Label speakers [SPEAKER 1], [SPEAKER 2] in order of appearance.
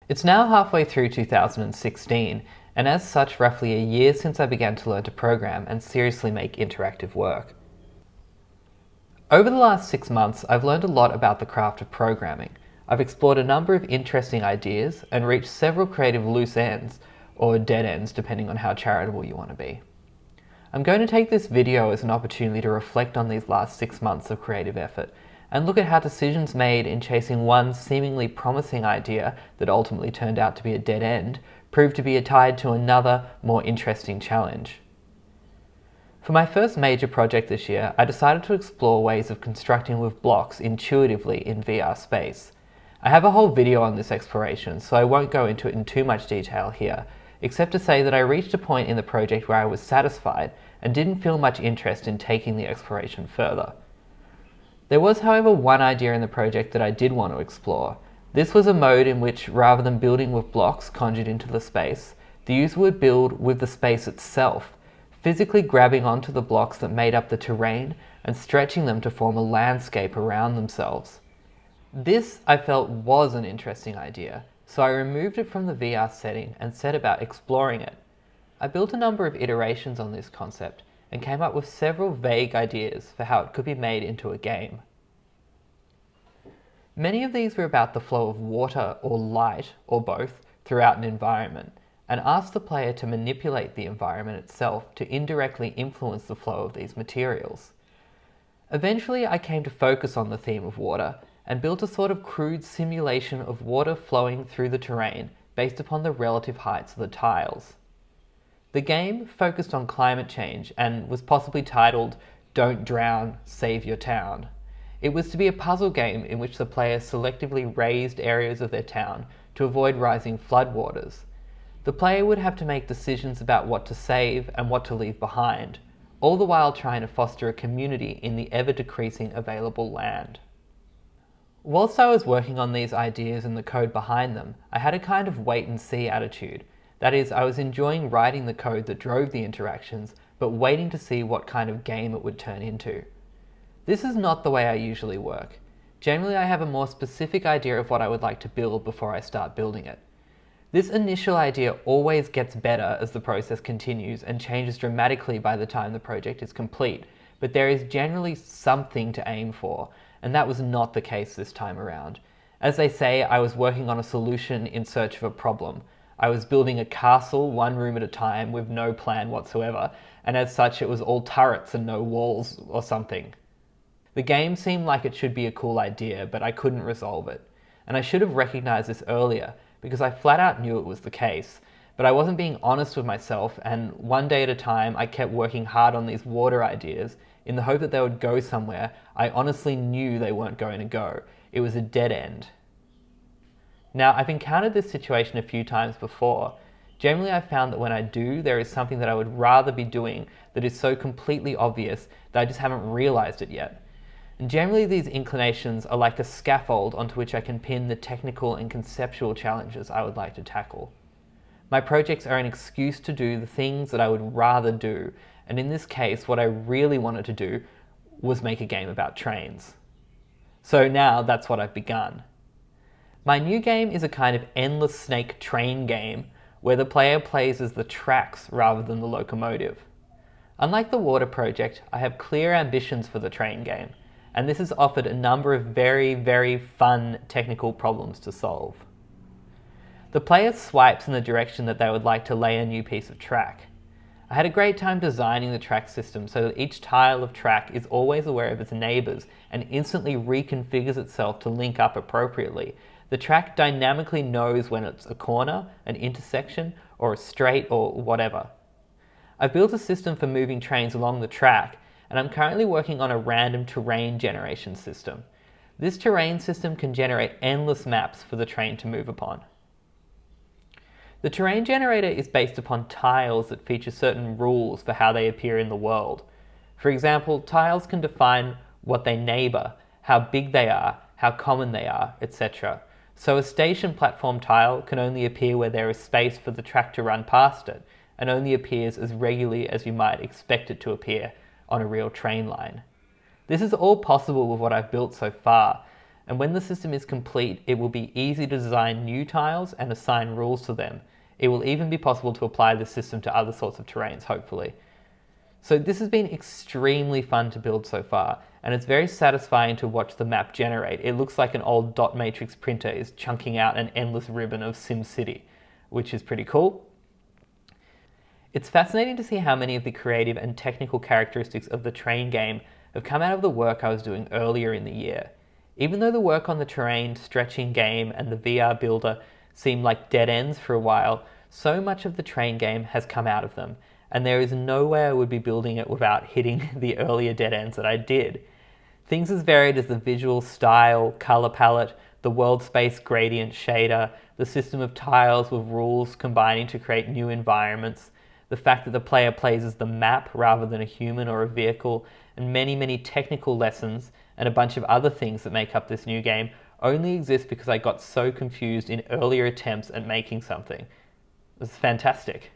[SPEAKER 1] It's now halfway through 2016, and as such roughly a year since I began to learn to program and seriously make interactive work. Over the last 6 months, I've learned a lot about the craft of programming. I've explored a number of interesting ideas and reached several creative loose ends, or dead ends depending on how charitable you want to be. I'm going to take this video as an opportunity to reflect on these last 6 months of creative effort and look at how decisions made in chasing one seemingly promising idea that ultimately turned out to be a dead end proved to be tied to another, more interesting challenge. For my first major project this year, I decided to explore ways of constructing with blocks intuitively in VR space. I have a whole video on this exploration, so I won't go into it in too much detail here, except to say that I reached a point in the project where I was satisfied and didn't feel much interest in taking the exploration further. There was, however, one idea in the project that I did want to explore. This was a mode in which, rather than building with blocks conjured into the space, the user would build with the space itself, physically grabbing onto the blocks that made up the terrain and stretching them to form a landscape around themselves. This, I felt, was an interesting idea, so I removed it from the VR setting and set about exploring it. I built a number of iterations on this concept and came up with several vague ideas for how it could be made into a game. Many of these were about the flow of water or light, or both, throughout an environment, and asked the player to manipulate the environment itself to indirectly influence the flow of these materials. Eventually, I came to focus on the theme of water and built a sort of crude simulation of water flowing through the terrain based upon the relative heights of the tiles. The game focused on climate change and was possibly titled "Don't Drown, Save Your Town." It was to be a puzzle game in which the player selectively raised areas of their town to avoid rising floodwaters. The player would have to make decisions about what to save and what to leave behind, all the while trying to foster a community in the ever-decreasing available land. Whilst I was working on these ideas and the code behind them, I had a kind of wait-and-see attitude. That is, I was enjoying writing the code that drove the interactions, but waiting to see what kind of game it would turn into. This is not the way I usually work. Generally, I have a more specific idea of what I would like to build before I start building it. This initial idea always gets better as the process continues and changes dramatically by the time the project is complete, but there is generally something to aim for, and that was not the case this time around. As they say, I was working on a solution in search of a problem. I was building a castle one room at a time with no plan whatsoever, and as such it was all turrets and no walls or something. The game seemed like it should be a cool idea, but I couldn't resolve it. And I should have recognized this earlier, because I flat out knew it was the case. But I wasn't being honest with myself, and one day at a time I kept working hard on these water ideas in the hope that they would go somewhere I honestly knew they weren't going to go. It was a dead end. Now, I've encountered this situation a few times before. Generally, I've found that when I do, there is something that I would rather be doing that is so completely obvious that I just haven't realized it yet. And generally, these inclinations are like a scaffold onto which I can pin the technical and conceptual challenges I would like to tackle. My projects are an excuse to do the things that I would rather do, and in this case, what I really wanted to do was make a game about trains. So now that's what I've begun. My new game is a kind of endless snake train game where the player plays as the tracks rather than the locomotive. Unlike the water project, I have clear ambitions for the train game, and this has offered a number of very, very fun technical problems to solve. The player swipes in the direction that they would like to lay a new piece of track. I had a great time designing the track system so that each tile of track is always aware of its neighbours and instantly reconfigures itself to link up appropriately. The track dynamically knows when it's a corner, an intersection, or a straight, or whatever. I've built a system for moving trains along the track, and I'm currently working on a random terrain generation system. This terrain system can generate endless maps for the train to move upon. The terrain generator is based upon tiles that feature certain rules for how they appear in the world. For example, tiles can define what they neighbour, how big they are, how common they are, etc. So a station platform tile can only appear where there is space for the track to run past it, and only appears as regularly as you might expect it to appear on a real train line. This is all possible with what I've built so far, And when the system is complete, it will be easy to design new tiles and assign rules to them. It will even be possible to apply this system to other sorts of terrains, hopefully. So this has been extremely fun to build so far, and it's very satisfying to watch the map generate. It looks like an old dot matrix printer is chunking out an endless ribbon of SimCity, which is pretty cool. It's fascinating to see how many of the creative and technical characteristics of the terrain game have come out of the work I was doing earlier in the year. Even though the work on the terrain stretching game and the VR builder seemed like dead ends for a while, so much of the terrain game has come out of them, and there is no way I would be building it without hitting the earlier dead ends that I did. Things as varied as the visual style, color palette, the world space gradient shader, the system of tiles with rules combining to create new environments, the fact that the player plays as the map rather than a human or a vehicle, and many, many technical lessons and a bunch of other things that make up this new game only exist because I got so confused in earlier attempts at making something. It was fantastic.